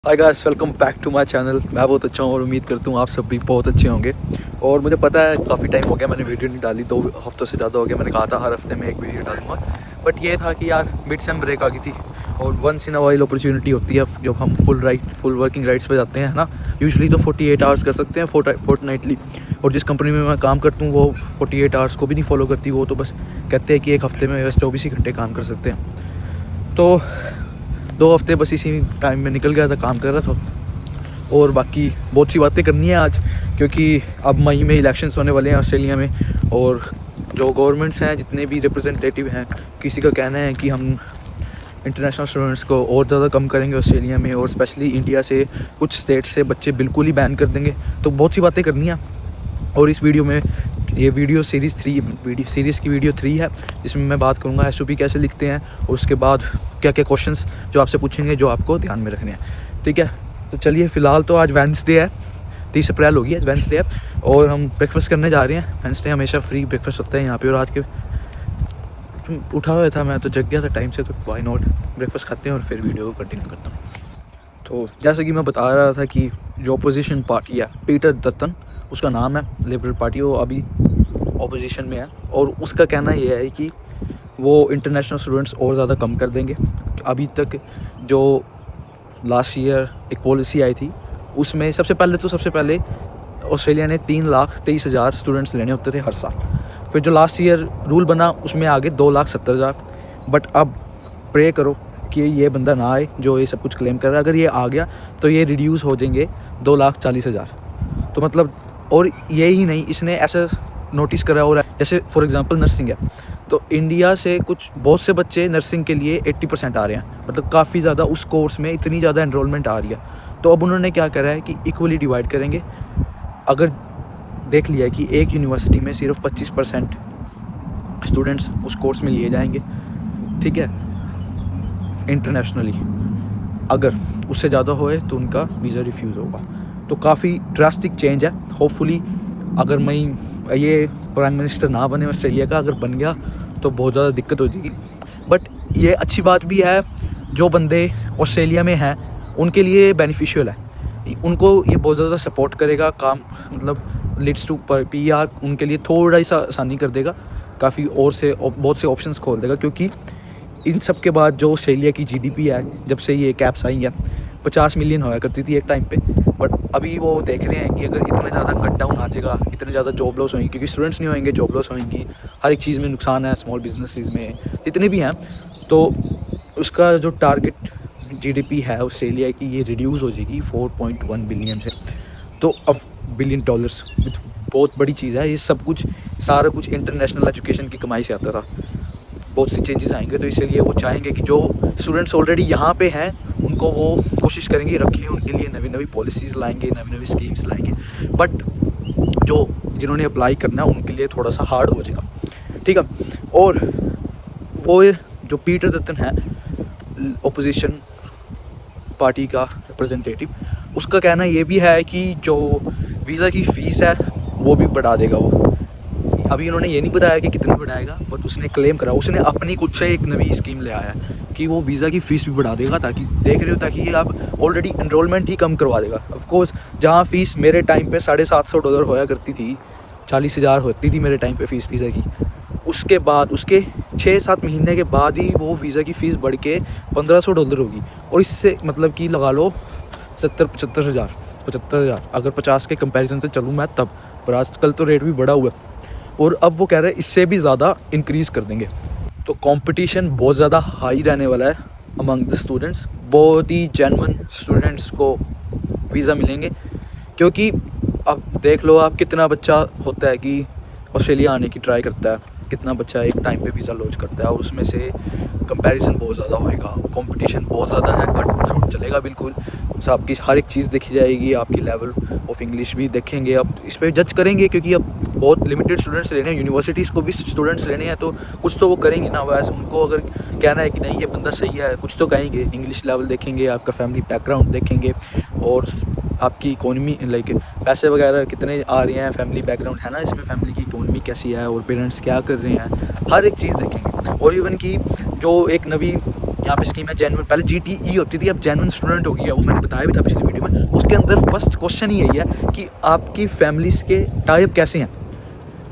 Hi guys, welcome back to my channel. मैं बहुत अच्छा हूँ और उम्मीद करता हूँ आप सब भी बहुत अच्छे होंगे। और मुझे पता है काफ़ी टाइम हो गया मैंने वीडियो नहीं डाली, 2 हफ्तों से ज़्यादा हो गया। मैंने कहा था हर हफ्ते में एक वीडियो डालूंगा, बट ये था कि यार मिड सेम ब्रेक आ गई थी और once in a while opportunity होती है जब हम फुल वर्किंग राइट्स पे जाते हैं ना। यूजुअली तो 48 आवर्स कर सकते हैं फोर्टनाइटली, और जिस कंपनी में मैं काम करता हूँ वो 48 आवर्स को भी नहीं फॉलो करती। वो तो बस कहते हैं कि एक हफ्ते में बस 24 ही घंटे काम कर सकते हैं। तो 2 हफ्ते बस इसी टाइम में निकल गया था, काम कर रहा था। और बाकी बहुत सी बातें करनी है आज, क्योंकि अब मई में इलेक्शंस होने वाले हैं ऑस्ट्रेलिया में। और जो गवर्नमेंट्स हैं, जितने भी रिप्रेजेंटेटिव हैं, किसी का कहना है कि हम इंटरनेशनल स्टूडेंट्स को और ज़्यादा कम करेंगे ऑस्ट्रेलिया में, और स्पेशली इंडिया से कुछ स्टेट से बच्चे बिल्कुल ही बैन कर देंगे। तो बहुत सी बातें करनी है। और इस वीडियो में, ये वीडियो सीरीज़ की वीडियो 3 है, जिसमें मैं बात करूँगा एसओपी कैसे लिखते हैं और उसके बाद क्या क्या क्वेश्चंस जो आपसे पूछेंगे जो आपको ध्यान में रखने हैं। ठीक है, तो चलिए। फ़िलहाल तो आज वेडनेसडे है, 30 अप्रैल होगी, आज वेडनेसडे है और हम ब्रेकफास्ट करने जा रहे हैं। वेडनेसडे हमेशा फ्री ब्रेकफास्ट होता है यहाँ पे। और आज के उठा हुआ था, मैं तो जग गया था टाइम से, तो व्हाई नॉट ब्रेकफास्ट खाते हैं और फिर वीडियो को कंटिन्यू करता हूँ। तो जैसे कि मैं बता रहा था कि जो अपोजिशन पार्टी है, पीटर दत्तन उसका नाम है, लिबरल पार्टी, वो अभी अपोजिशन में है। और उसका कहना ये है कि वो इंटरनेशनल स्टूडेंट्स और ज़्यादा कम कर देंगे। अभी तक जो लास्ट ईयर एक पॉलिसी आई थी, उसमें सबसे पहले ऑस्ट्रेलिया ने 3,23,000 स्टूडेंट्स लेने होते थे हर साल। फिर जो लास्ट ईयर रूल बना उसमें आगे 2,70,000। बट अब प्रे करो कि ये बंदा ना आए जो ये सब कुछ क्लेम कर रहा है। अगर ये आ गया तो ये रिड्यूस हो जाएंगे 2,40,000। तो मतलब, और यही नहीं, इसने ऐसा नोटिस करा हो रहा है, जैसे फॉर एग्जांपल नर्सिंग है, तो इंडिया से बहुत से बच्चे नर्सिंग के लिए 80% आ रहे हैं। मतलब काफ़ी ज़्यादा उस कोर्स में इतनी ज़्यादा एनरोलमेंट आ रही है। तो अब उन्होंने क्या करा है कि इक्वली डिवाइड करेंगे। अगर देख लिया कि एक यूनिवर्सिटी में सिर्फ 25% स्टूडेंट्स उस कोर्स में लिए जाएंगे, ठीक है, इंटरनेशनली। अगर उससे ज़्यादा होए तो उनका वीज़ा रिफ्यूज़ होगा। तो काफ़ी ड्रास्टिक चेंज है। होपफुली अगर मैं ये प्राइम मिनिस्टर ना बने ऑस्ट्रेलिया का, अगर बन गया तो बहुत ज़्यादा दिक्कत हो जाएगी। बट ये अच्छी बात भी है, जो बंदे ऑस्ट्रेलिया में हैं उनके लिए बेनिफिशियल है। उनको ये बहुत ज़्यादा सपोर्ट करेगा, काम मतलब लीड्स टू PR उनके लिए थोड़ा सा आसानी कर देगा, काफ़ी और से बहुत से ऑप्शंस खोल देगा। क्योंकि इन सब के बाद जो ऑस्ट्रेलिया की GDP है, जब से ये कैप्स आई है, 50 मिलियन होया करती थी एक टाइम पे। बट अभी वो देख रहे हैं कि अगर इतना ज़्यादा कट डाउन आ जाएगा, इतने ज़्यादा जॉब लॉस होंगी, क्योंकि स्टूडेंट्स नहीं होंगे, जॉब लॉस होंगी, हर एक चीज़ में नुकसान है, स्मॉल बिजनेसेस में जितने भी हैं। तो उसका जो टारगेट GDP है ऑस्ट्रेलिया की, ये रिड्यूस हो जाएगी 4.1 बिलियन से। तो अब $1 बिलियन बहुत बड़ी चीज़ है। ये सब कुछ, सारा कुछ इंटरनेशनल एजुकेशन की कमाई से आता था। बहुत सी चेंजेस आएंगे, तो इसलिए वो चाहेंगे कि जो स्टूडेंट्स ऑलरेडी यहाँ पे हैं उनको वो कोशिश करेंगे रखिए, उनके लिए नवी नवी पॉलिसीज़ लाएंगे, नवी नवी स्कीम्स लाएंगे। बट जो जिन्होंने अप्लाई करना है उनके लिए थोड़ा सा हार्ड हो जाएगा, ठीक है। और वो जो पीटर दत्तन है, अपोजिशन पार्टी का रिप्रेजेंटेटिव, उसका कहना ये भी है कि जो वीज़ा की फ़ीस है वो भी बढ़ा देगा वो। अभी उन्होंने ये नहीं बताया कि कितनी बढ़ाएगा, बट उसने क्लेम करा, उसने अपनी कुछ से एक नवी स्कीम ले आया कि वो वीज़ा की फ़ीस भी बढ़ा देगा, ताकि देख रहे हो, ताकि ये आप ऑलरेडी एनरोलमेंट ही कम करवा देगा। ऑफ कोर्स जहाँ फ़ीस मेरे टाइम पे $750 होया करती थी, 40,000 होती थी मेरे टाइम पे फ़ीस वीज़ा की, उसके बाद उसके 6-7 महीने के बाद ही वो वीज़ा की फ़ीस बढ़ के $1,500 होगी। और इससे मतलब कि लगा लो 75,000 अगर 50 के कंपैरिजन से चलूँ मैं तब, पर आजकल तो रेट भी बढ़ा हुआ है। और अब वो कह रहे हैं इससे भी ज़्यादा इंक्रीज़ कर देंगे। तो कंपटीशन बहुत ज़्यादा हाई रहने वाला है अमंग द स्टूडेंट्स। बहुत ही जेन्युइन स्टूडेंट्स को वीज़ा मिलेंगे, क्योंकि अब देख लो आप, कितना बच्चा होता है कि ऑस्ट्रेलिया आने की ट्राई करता है, कितना बच्चा एक टाइम पे वीज़ा लॉन्च करता है, और उसमें से कंपैरिजन बहुत ज़्यादा होएगा, कंपटीशन बहुत ज़्यादा है, कट थ्रू चलेगा बिल्कुल। आपकी हर एक चीज़ देखी जाएगी, आपकी लेवल ऑफ इंग्लिश भी देखेंगे, अब इस पर जज करेंगे, क्योंकि अब बहुत लिमिटेड स्टूडेंट्स लेने हैं, यूनिवर्सिटीज़ को भी स्टूडेंट्स लेने हैं, तो कुछ तो वो करेंगे ना। वैसे उनको अगर कहना है कि नहीं ये बंदा सही है, कुछ तो कहेंगे। इंग्लिश लेवल देखेंगे, आपका फैमिली बैकग्राउंड देखेंगे, और आपकी इकोनॉमी, लाइक पैसे वगैरह कितने आ रहे हैं, फैमिली बैकग्राउंड है ना इसमें, फैमिली की इकोनॉमी कैसी है और पेरेंट्स क्या कर रहे हैं, हर एक चीज़ देखेंगे। और इवन कि जो एक नवी यहाँ पे स्कीम है जेन्युइन, पहले GTE होती थी, अब जेन्युइन स्टूडेंट हो गई है, वो मैंने बताया भी था पिछली वीडियो में। उसके अंदर फर्स्ट क्वेश्चन ही यही है कि आपकी फैमिलीज़ के टाइप कैसे हैं,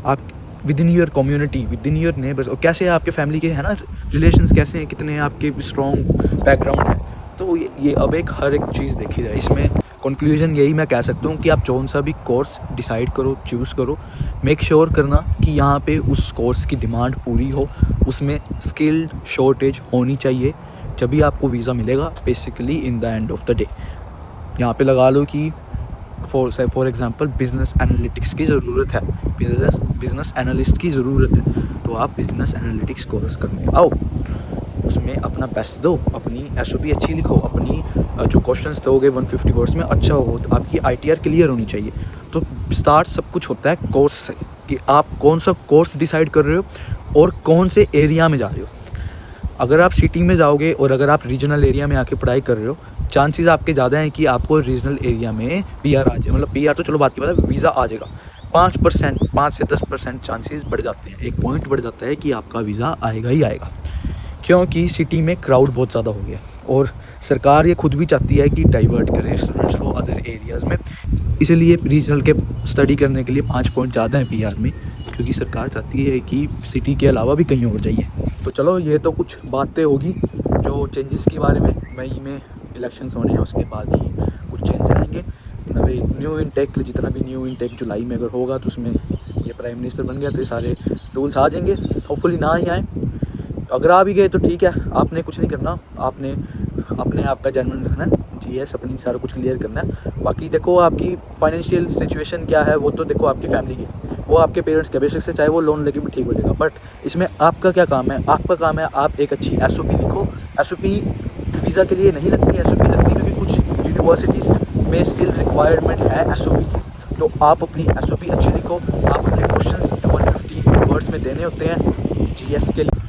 आप with in your community, with in your neighbours, और कैसे है आपके फैमिली के, है ना, रिलेशंस कैसे हैं, कितने आपके स्ट्रॉन्ग बैकग्राउंड है। तो ये अब एक हर एक चीज़ देखी जाए। इसमें कंक्लूजन यही मैं कह सकता हूँ कि आप कौन सा भी कोर्स डिसाइड करो, चूज़ करो, मेक श्योर करना कि यहाँ पे उस कोर्स की डिमांड पूरी हो, उसमें स्किल्ड शॉर्टेज होनी चाहिए, जभी आपको वीज़ा मिलेगा basically in the end of the day. यहाँ पे लगा लो कि फॉर एग्ज़ाम्पल बिज़नेस एनालिटिक्स की ज़रूरत है, बिज़नेस एनालिस्ट की ज़रूरत है, तो आप बिज़नेस एनालिटिक्स कोर्स करने आओ, उसमें अपना बेस्ट दो, अपनी SOP अच्छी लिखो, अपनी जो क्वेश्चंस दोगे 150 वर्ड्स में अच्छा हो, तो आपकी ITR क्लियर होनी चाहिए। तो स्टार्ट सब कुछ होता है कोर्स से, कि आप कौन सा कोर्स डिसाइड कर रहे हो और कौन से एरिया में जा रहे हो। अगर आप सिटी में जाओगे और अगर आप रीजनल एरिया में आके पढ़ाई कर रहे हो, चांसेस आपके ज़्यादा हैं कि आपको रीजनल एरिया में PR आ जाए, मतलब PR तो चलो बात की बात है, वीज़ा आ जाएगा। 5% 5 से 10% चांसेस बढ़ जाते हैं, 1 पॉइंट बढ़ जाता है कि आपका वीज़ा आएगा ही आएगा, क्योंकि सिटी में क्राउड बहुत ज़्यादा हो गया और सरकार ये खुद भी चाहती है कि डाइवर्ट करें स्टूडेंट्स को अदर एरियाज़ में, इसलिए रीजनल के स्टडी करने के लिए 5 पॉइंट ज़्यादा है PR में, क्योंकि सरकार चाहती है कि सिटी के अलावा भी कहीं और जाइए। तो चलो, ये तो कुछ बातें होगी जो चेंजेस के बारे में। मई में इलेक्शंस होने हैं, उसके बाद ही कुछ चेंज आएंगे। अभी न्यू इनटेक, जितना भी न्यू इनटेक जुलाई में अगर होगा तो उसमें ये प्राइम मिनिस्टर बन गया तो ये सारे रूल्स आ जाएंगे। होपफुली ना ही आए, अगर आ भी गए तो ठीक है, आपने कुछ नहीं करना, आपने अपने आप का जेन्युइन रखना है, GS अपनी सारा कुछ क्लियर करना है। बाकी देखो आपकी फाइनेंशियल सिचुएशन क्या है, वो तो देखो आपकी फैमिली की, वो आपके पेरेंट्स के बेशक से चाहे वो लोन लेके भी ठीक हो जाएगा, बट इसमें आपका क्या काम है, आपका काम है आप एक अच्छी SOP लिखो। SOP वीज़ा के लिए नहीं लगती, SOP लगती है क्योंकि कुछ यूनिवर्सिटीज़ में स्टिल रिक्वायरमेंट है SOP की, तो आप अपनी SOP अच्छी लिखो। आप अपने क्वेश्चंस 150 वर्ड्स में देने होते हैं GS के लिए,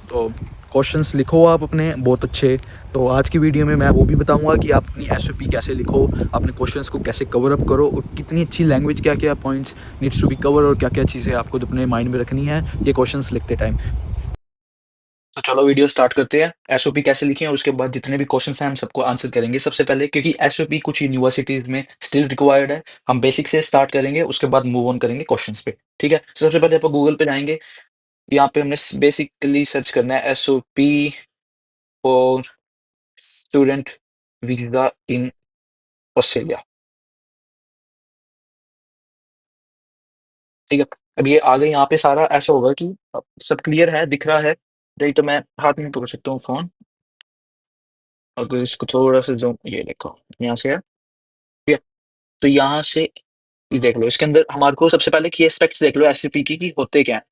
तो क्वेश्चंस लिखो आप अपने बहुत अच्छे। तो आज की वीडियो में मैं वो भी बताऊंगा कि आप अपनी SOP कैसे लिखो, अपने क्वेश्चंस को कैसे कवर अप करो, और कितनी अच्छी लैंग्वेज, क्या क्या points needs to be cover, और क्या क्या चीज़ें आपको अपने माइंड में रखनी है ये क्वेश्चंस लिखते टाइम। तो चलो वीडियो स्टार्ट करते हैं। SOP कैसे लिखें और उसके बाद जितने भी क्वेश्चंस हैं हम सबको आंसर करेंगे। सबसे पहले, क्योंकि SOP कुछ यूनिवर्सिटीज़ में स्टिल रिक्वायर्ड है, हम बेसिक से स्टार्ट करेंगे, उसके बाद मूव ऑन करेंगे क्वेश्चंस पे, ठीक है। सबसे पहले आप गूगल पे जाएंगे, यहाँ पे हमने बेसिकली सर्च करना है SOP for student visa in Australia, ठीक है। अब ये आ गए, यहाँ पे सारा ऐसा होगा कि सब क्लियर है, दिख रहा है, नहीं तो मैं हाथ में पकड़ सकता हूँ फोन, अगर इसको थोड़ा सा जो, ये देखो यहाँ से है, ठीक है। तो यहाँ से ये देख लो, इसके अंदर हमारे को सबसे पहले की एस्पेक्ट्स देख लो SCP की कि होते क्या है।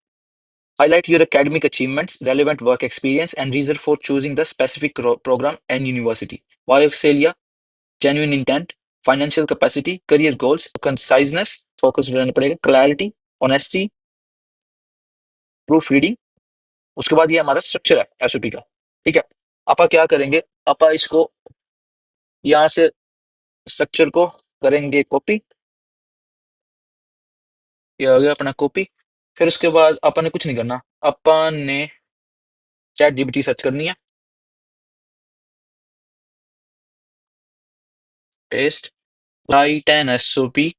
Highlight your academic achievements, relevant work experience and reason for choosing the specific program and university, why Australia, genuine intent, financial capacity, career goals, conciseness, focus रहना पड़ेगा, क्लैरिटी, ऑनेस्टी, प्रूफ रीडिंग। उसके बाद ये हमारा स्ट्रक्चर है SOP का, ठीक है। अपा क्या करेंगे, अपा इसको यहाँ से स्ट्रक्चर को करेंगे कॉपी, ये आ गया अपना कॉपी। फिर उसके बाद अपन ने कुछ नहीं करना, अपन ने ChatGPT सर्च करनी है, paste, write an SOP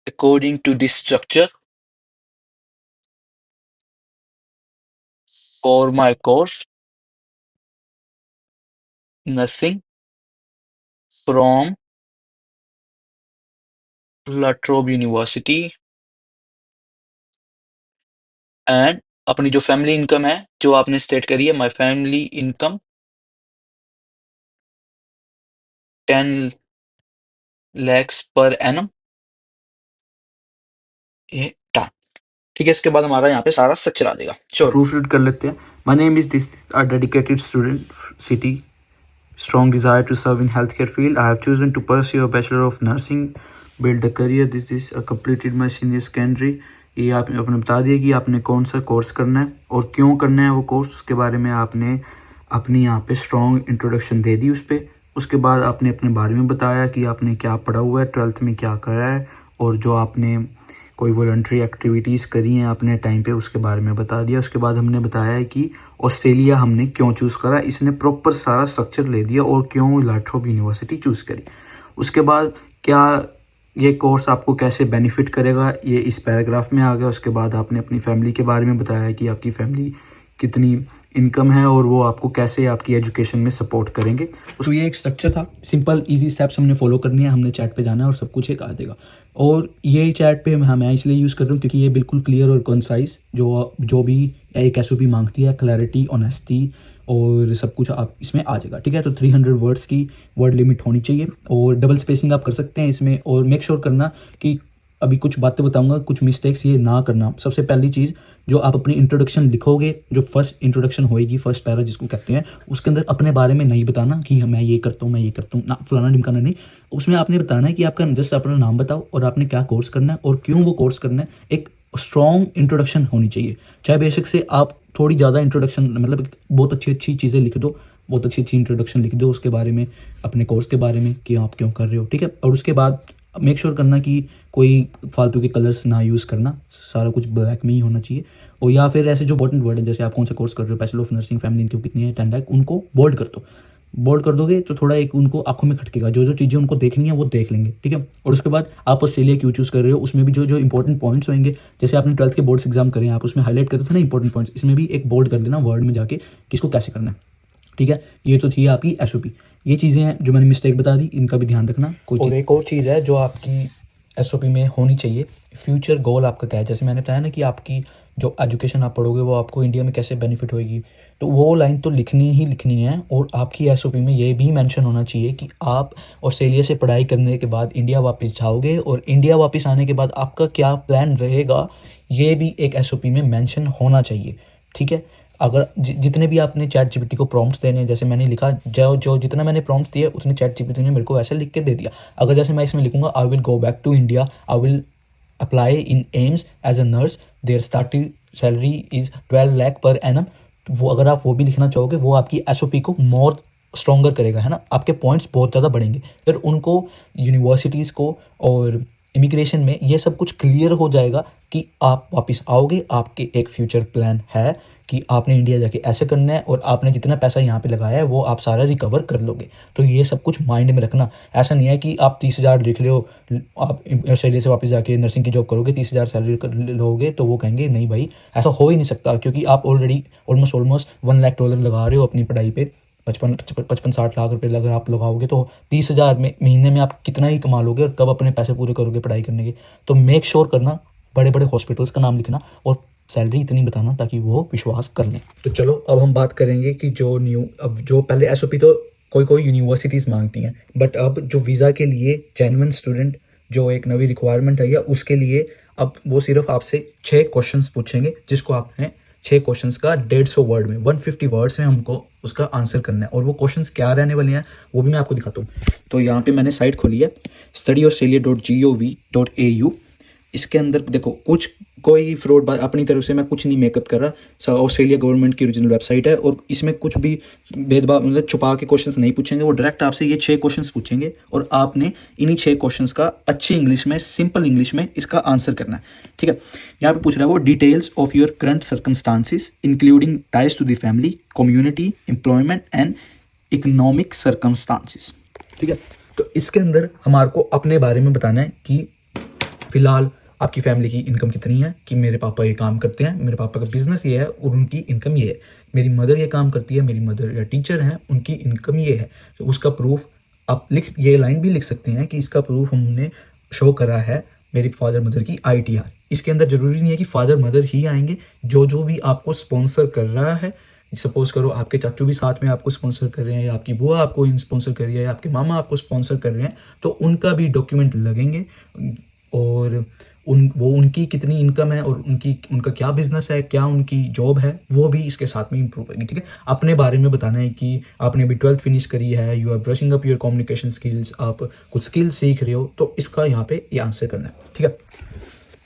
according to this structure for my course nursing from La Trobe University, and अपनी जो फैमिली इनकम है जो आपने स्टेट करी है, my family income 10 lakhs per annum, ये डन, ठीक है। इसके बाद हमारा यहाँ पे सारा स्ट्रक्चर आ जाएगा। चलो प्रूफ रीड कर लेते हैं। My name is this, a dedicated student, city, strong desire to serve in healthcare field. I have chosen to pursue a bachelor of nursing, build a career. This is completed my senior secondary. ये आपने अपने बता दिया कि आपने कौन सा course करना है और क्यों करना है वो कोर्स, उसके बारे में आपने अपनी यहाँ पे स्ट्रॉन्ग इंट्रोडक्शन दे दी उस पर। उसके बाद आपने अपने बारे में बताया कि आपने क्या पढ़ा हुआ है, 12th में क्या करा है, और जो आपने कोई वॉलंटरी एक्टिविटीज़ करी हैं अपने टाइम पे, उसके बारे में बता दिया। उसके बाद हमने बताया है कि ऑस्ट्रेलिया हमने क्यों चूज़ करा, इसने प्रॉपर सारा स्ट्रक्चर ले दिया और क्यों लाट्रोप यूनिवर्सिटी चूज़ करी। उसके बाद क्या ये कोर्स आपको कैसे बेनिफिट करेगा, ये इस पैराग्राफ में आ गया। उसके बाद आपने अपनी फैमिली के बारे में बताया कि आपकी फैमिली कितनी इनकम है और वो आपको कैसे आपकी एजुकेशन में सपोर्ट करेंगे। तो ये एक स्ट्रक्चर था, सिंपल इजी स्टेप्स हमने फॉलो करनी है, हमने चैट पे जाना है और सब कुछ एक आ देगा। और ये चैट पे मैं इसलिए यूज़ कर रहा हूँ क्योंकि ये बिल्कुल क्लियर और कंसाइज जो भी एक एसओपी मांगती है, क्लैरिटी, ऑनेस्टी और सब कुछ आप इसमें आ जाएगा। ठीक है, तो 300 वर्ड्स की वर्ड लिमिट होनी चाहिए और डबल स्पेसिंग आप कर सकते हैं इसमें। और मेक श्योर करना कि अभी कुछ बातें बताऊंगा, कुछ मिस्टेक्स ये ना करना। सबसे पहली चीज़, जो आप अपनी इंट्रोडक्शन लिखोगे, जो फर्स्ट इंट्रोडक्शन होएगी, फर्स्ट पैरा जिसको कहते हैं, उसके अंदर अपने बारे में नहीं बताना कि मैं ये करता हूँ, मैं ये करता हूँ ना, फलाना ढिमकाना नहीं। उसमें आपने बताना है कि आपका जस्ट अपना नाम बताओ और आपने क्या कोर्स करना है और क्यों वो कोर्स करना है। एक स्ट्रॉन्ग इंट्रोडक्शन होनी चाहिए, चाहे बेशक से आप थोड़ी ज़्यादा इंट्रोडक्शन, मतलब बहुत अच्छी अच्छी चीज़ें लिख दो, बहुत अच्छी अच्छी इंट्रोडक्शन लिख दो उसके बारे में, अपने कोर्स के बारे में कि आप क्यों कर रहे हो। ठीक है, और उसके बाद मेक श्योर करना कि कोई फालतू के कलर्स ना यूज़ करना, सारा कुछ ब्लैक में ही होना चाहिए। और या फिर ऐसे जो इंपॉर्टेंट वर्ड है, जैसे आप कौन सा कोर्स कर रहे हो, bachelor of nursing, family income कितनी है, 10 लाख, उनको बोल्ड कर दो। बोल्ड कर दोगे तो थोड़ा एक उनको आंखों में खटकेगा, जो जो चीज़ें उनको देखनी है वो देख लेंगे। ठीक है, और उसके बाद आप ऑस्ट्रेलिया क्यों चूज़ कर रहे हो, उसमें भी जो जो इंपॉर्टेंट पॉइंट्स होंगे, जैसे आपने 12th के बोर्ड्स एग्जाम करें, आप उसमें हाईलाइट करते थे ना इंपॉर्टेंट पॉइंट्स, इसमें भी एक बोल्ड कर देना वर्ड में जाके कि इसको कैसे करना है। ठीक है, ये तो थी आपकी एसओपी। ये चीज़ें हैं जो मैंने मिस्टेक बता दी, इनका भी ध्यान रखना। और एक और चीज़ है जो आपकी एसओपी में होनी चाहिए, फ्यूचर गोल आपका क्या है। जैसे मैंने बताया ना कि आपकी जो एजुकेशन आप पढ़ोगे वो आपको इंडिया में कैसे बेनिफिट होएगी, तो वो लाइन तो लिखनी ही लिखनी है। और आपकी एसओपी में ये भी मेंशन होना चाहिए कि आप ऑस्ट्रेलिया से पढ़ाई करने के बाद इंडिया वापस जाओगे और इंडिया वापस आने के बाद आपका क्या प्लान रहेगा, ये भी एक एसओपी में मेंशन होना चाहिए। ठीक है, अगर जितने भी आपने चैट जीपीटी को प्रॉम्प्ट्स देने हैं, जैसे मैंने लिखा, जो जितना मैंने प्रॉम्प्ट्स दिए उतने चैट जीपीटी ने मेरे को वैसे लिख के दे दिया। अगर जैसे मैं इसमें लिखूंगा, I will go back to India, I will apply in AIIMS as a nurse, their starting salary is 12 lakh per annum, वो अगर आप वो भी लिखना चाहोगे, वो आपकी एसओपी को मोर स्ट्रॉन्गर करेगा, है ना, आपके पॉइंट्स बहुत ज़्यादा बढ़ेंगे। फिर उनको यूनिवर्सिटीज़ को और इमिग्रेशन में ये सब कुछ क्लियर हो जाएगा कि आप वापस आओगे, आपके एक फ्यूचर प्लान है कि आपने इंडिया जाके ऐसे करना है और आपने जितना पैसा यहाँ पे लगाया है वो आप सारा रिकवर कर लोगे। तो ये सब कुछ माइंड में रखना। ऐसा नहीं है कि आप 30,000 लिख रहे हो, आप ऑस्ट्रेलिया से वापस जाके नर्सिंग की जॉब करोगे, 30,000 सैलरी लोगे, तो वो कहेंगे नहीं भाई, ऐसा हो ही नहीं सकता, क्योंकि आप ऑलरेडी ऑलमोस्ट $1 लाख लगा रहे हो अपनी पढ़ाई पे। 55-60 लाख रुपए अगर आप लगाओगे तो 30,000 में महीने में आप कितना ही कमा लोगे और कब अपने पैसे पूरे करोगे पढ़ाई करने के। तो मेक श्योर करना, बड़े बड़े हॉस्पिटल्स का नाम लिखना और सैलरी इतनी बताना ताकि वो विश्वास कर लें। तो चलो अब हम बात करेंगे कि जो पहले एसओपी तो कोई यूनिवर्सिटीज़ मांगती हैं, बट अब जो वीज़ा के लिए जेन्युइन स्टूडेंट जो एक नवी रिक्वायरमेंट है, या उसके लिए अब वो सिर्फ आपसे 6 क्वेश्चंस पूछेंगे, जिसको आपने 6 क्वेश्चंस का 150 वर्ड में, 150 वर्ड्स में हमको उसका आंसर करना है। और वो क्वेश्चंस क्या रहने वाले हैं वो भी मैं आपको दिखाता हूँ। तो यहाँ पे मैंने साइट खोली है studyaustralia.gov.au। इसके अंदर देखो, कोई फ्रॉड अपनी तरफ से मैं कुछ नहीं मेकअप कर रहा। ऑस्ट्रेलिया गवर्नमेंट की ओरिजिनल वेबसाइट है और इसमें कुछ भी भेदभाव, मतलब छुपा के क्वेश्चंस नहीं पूछेंगे। वो डायरेक्ट आपसे ये 6 क्वेश्चंस पूछेंगे और आपने इन्हीं 6 क्वेश्चंस का अच्छी इंग्लिश में, सिंपल इंग्लिश में इसका आंसर करना है। ठीक है, यहाँ पे पूछ रहा है वो details of your current circumstances including ties to the family, community, employment and economic circumstances. ठीक है, तो इसके अंदर हमारे को अपने बारे में बताना है कि फिलहाल आपकी फैमिली की इनकम कितनी है, कि मेरे पापा ये काम करते हैं, मेरे पापा का बिजनेस ये है और उनकी इनकम ये है, मेरी मदर ये काम करती है, मेरी मदर या टीचर हैं, उनकी इनकम ये है। तो उसका प्रूफ आप ये लाइन भी लिख सकते हैं कि इसका प्रूफ हमने शो करा है मेरी फादर मदर की ITR। इसके अंदर जरूरी नहीं है कि फादर मदर ही आएंगे, जो भी आपको स्पॉन्सर कर रहा है, सपोज करो आपके चाचू भी साथ में आपको स्पॉन्सर कर रहे हैं, या आपकी बुआ आपको स्पॉन्सर कर रही है, या आपके मामा आपको स्पॉन्सर कर रहे हैं, तो उनका भी डॉक्यूमेंट लगेंगे और उनकी कितनी इनकम है और उनका क्या बिजनेस है, क्या उनकी जॉब है, वो भी इसके साथ में इंप्रूव होगी। ठीक है, अपने बारे में बताना है कि आपने अभी 12th फिनिश करी है, you are brushing up your communication skills, आप कुछ स्किल्स सीख रहे हो, तो इसका यहाँ पे ये आंसर करना है। ठीक है,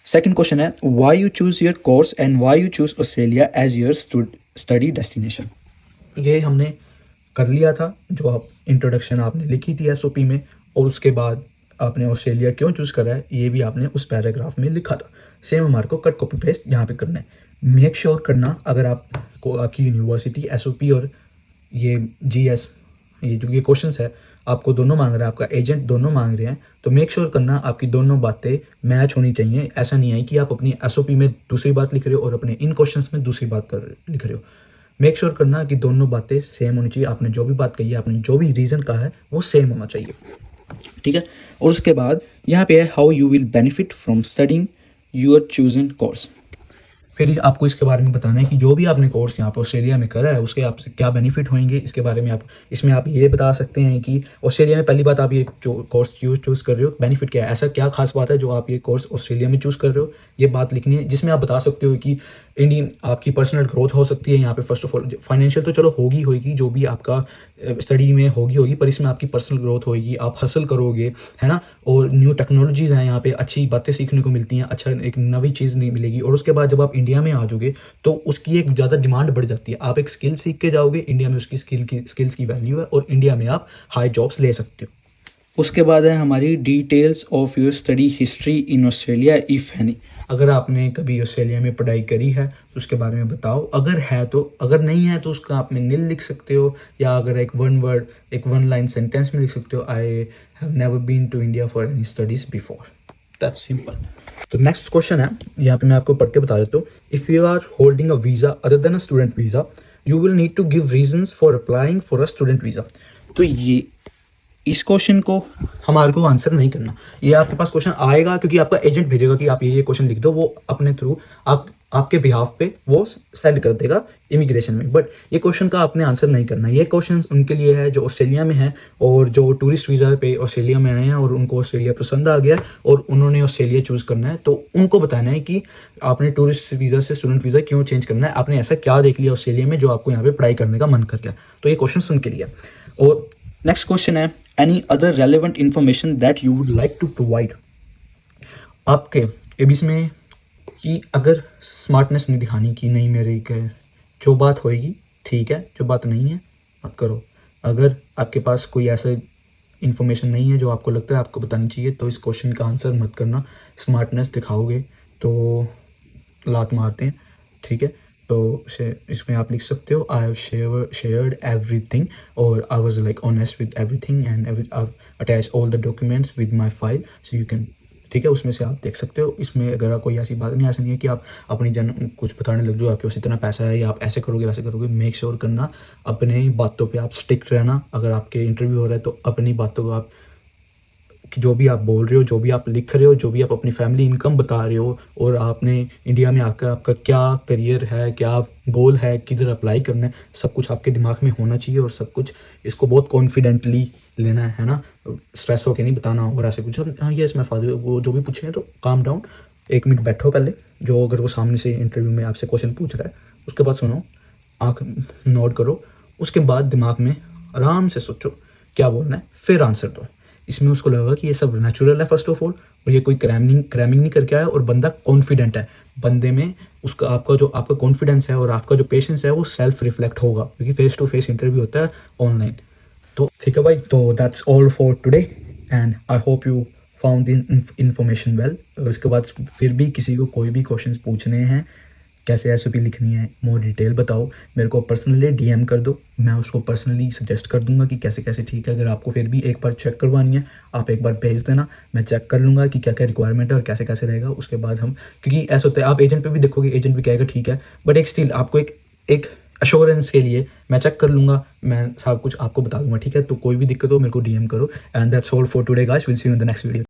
सेकंड क्वेश्चन है why you choose your course and why you choose Australia as your study destination. ये हमने कर लिया था, जो आप इंट्रोडक्शन आपने लिखी थी एसओपी में, और उसके बाद आपने ऑस्ट्रेलिया क्यों चूज़ करा है ये भी आपने उस पैराग्राफ में लिखा था। सेम हमारे को कट कॉपी पेस्ट यहाँ पे करना है। मेक श्योर करना अगर आपको आपकी यूनिवर्सिटी SOP और ये GS ये जो ये क्वेश्चंस है आपको दोनों मांग रहा है, आपका एजेंट दोनों मांग रहे हैं, तो मेक श्योर करना आपकी दोनों बातें मैच होनी चाहिए। ऐसा नहीं है कि आप अपनी SOP में दूसरी बात लिख रहे हो और अपने इन क्वेश्चंस में दूसरी बात लिख रहे हो। मेक श्योर करना कि दोनों बातें सेम होनी चाहिए। आपने जो भी बात कही है, आपने जो भी रीज़न कहा है वो सेम होना चाहिए, ठीक है। और उसके बाद यहाँ पे है how you will benefit from studying your chosen course. फिर आपको इसके बारे में बताना है कि जो भी आपने कोर्स यहाँ पर ऑस्ट्रेलिया में करा है उसके आपसे क्या बेनिफिट होंगे। इसके बारे में आप इसमें आप ये बता सकते हैं कि ऑस्ट्रेलिया में पहली बात आप ये जो कोर्स चूज़ कर रहे हो बेनिफिट क्या है, ऐसा क्या खास बात है जो आप ये कोर्स ऑस्ट्रेलिया में चूज़ कर रहे हो, ये बात लिखनी है। जिसमें आप बता सकते हो कि इंडियन आपकी पर्सनल ग्रोथ हो सकती है यहाँ पे। फर्स्ट ऑफ ऑल फाइनेंशियल तो चलो होगी जो भी आपका स्टडी में होगी, पर इसमें आपकी पर्सनल ग्रोथ होगी, आप हसल करोगे, है ना। और न्यू टेक्नोलॉजीज़ हैं यहाँ पे, अच्छी बातें सीखने को मिलती हैं, अच्छा एक नई चीज़ नहीं मिलेगी। और उसके बाद जब आप इंडिया में आ जाओगे तो उसकी एक ज़्यादा डिमांड बढ़ जाती है। आप एक स्किल सीख के जाओगे, इंडिया में उसकी स्किल्स की वैल्यू है और इंडिया में आप हाई जॉब्स ले सकते हो। उसके बाद है हमारी details of your study history in Australia if any. अगर आपने कभी ऑस्ट्रेलिया में पढ़ाई करी है तो उसके बारे में बताओ, अगर है तो। अगर नहीं है तो उसका आप में नील लिख सकते हो, या अगर एक वन लाइन सेंटेंस में लिख सकते हो, I have never been to India for any studies before. That's simple. तो नेक्स्ट क्वेश्चन है, यहाँ पे मैं आपको पढ़ के बता देता हूँ। If you are holding a visa other than a student visa you will need to give reasons for applying for a student visa. तो ये इस क्वेश्चन को हमारे को आंसर नहीं करना, ये आपके पास क्वेश्चन आएगा क्योंकि आपका एजेंट भेजेगा कि आप ये क्वेश्चन लिख दो, वो अपने थ्रू आपके बिहाफ पे वो सेंड कर देगा इमिग्रेशन में। बट ये क्वेश्चन का आपने आंसर नहीं करना। ये क्वेश्चन उनके लिए है जो ऑस्ट्रेलिया में है और जो टूरिस्ट वीज़ा पे ऑस्ट्रेलिया में आए हैं और उनको ऑस्ट्रेलिया पसंद आ गया और उन्होंने ऑस्ट्रेलिया चूज़ करना है। तो उनको बताना है कि आपने टूरिस्ट वीज़ा से स्टूडेंट वीज़ा क्यों चेंज करना है, आपने ऐसा क्या देख लिया ऑस्ट्रेलिया में जो आपको यहाँ पे पढ़ाई करने का मन कर गया। तो ये क्वेश्चन उनके लिए। और नेक्स्ट क्वेश्चन है any other relevant information that you would like to provide. आपके एबीस में कि अगर स्मार्टनेस नहीं दिखानी कि नहीं मेरी जो बात होएगी ठीक है, जो बात नहीं है मत करो। अगर आपके पास कोई ऐसा इन्फॉर्मेशन नहीं है जो आपको लगता है आपको बतानी चाहिए तो इस क्वेश्चन का आंसर मत करना। स्मार्टनेस दिखाओगे तो लात मारते हैं, ठीक है। तो इसमें आप लिख सकते हो आई हैव शेयर्ड एवरीथिंग और I was like honest with everything and attach all the documents with my file so you can, ठीक है। उसमें से आप देख सकते हो। इसमें अगर कोई ऐसी बात नहीं, ऐसा नहीं है कि आप अपनी कुछ बताने लग जाओ आपके पास इतना पैसा है या आप ऐसे करोगे वैसे करोगे। मेक श्योर करना अपने बातों पे आप स्टिक रहना। अगर आपके इंटरव्यू हो रहा है तो अपनी बातों को आप जो भी आप बोल रहे हो, जो भी आप लिख रहे हो, जो भी आप अपनी फैमिली इनकम बता रहे हो और आपने इंडिया में आकर आपका क्या करियर है, क्या गोल है, किधर अप्लाई करना है, सब कुछ आपके दिमाग में होना चाहिए। और सब कुछ इसको बहुत कॉन्फिडेंटली लेना है ना, स्ट्रेस होकर नहीं बताना और ऐसे कुछ। हाँ यस मैं फादर वो जो भी पूछे हैं तो काम डाउन, 1 मिनट बैठो पहले। जो अगर वो सामने से इंटरव्यू में आपसे क्वेश्चन पूछ रहा है उसके बाद सुनो, आँख नोट करो, उसके बाद दिमाग में आराम से सोचो क्या बोलना है, फिर आंसर दो। इसमें उसको लगेगा कि ये सब नेचुरल है फर्स्ट ऑफ ऑल, और ये कोई क्रैमिंग नहीं करके आया, और बंदा कॉन्फिडेंट है। बंदे में उसका आपका कॉन्फिडेंस है और आपका जो पेशेंस है वो सेल्फ रिफ्लेक्ट होगा, क्योंकि फेस टू फेस इंटरव्यू होता है ऑनलाइन। तो ठीक है भाई, तो that's all for today and I hope you found the information well. अगर इसके बाद फिर भी किसी को कोई भी क्वेश्चंस पूछने हैं, कैसे SOP लिखनी है, मोर डिटेल बताओ, मेरे को पर्सनली DM कर दो, मैं उसको पर्सनली सजेस्ट कर दूंगा कि कैसे कैसे ठीक है। अगर आपको फिर भी एक बार चेक करवानी है आप एक बार भेज देना, मैं चेक कर लूँगा कि क्या क्या रिक्वायरमेंट है और कैसे कैसे रहेगा। उसके बाद हम, क्योंकि ऐसा होता है आप एजेंट पे भी देखोगे, एजेंट भी कहेगा ठीक है, बट एक स्टिल आपको एक अश्योरेंस के लिए मैं चेक कर लूँगा, मैं सब कुछ आपको बता दूंगा, ठीक है। तो कोई भी दिक्कत हो मेरे को DM करो and that's all for today guys, will see you in the next video.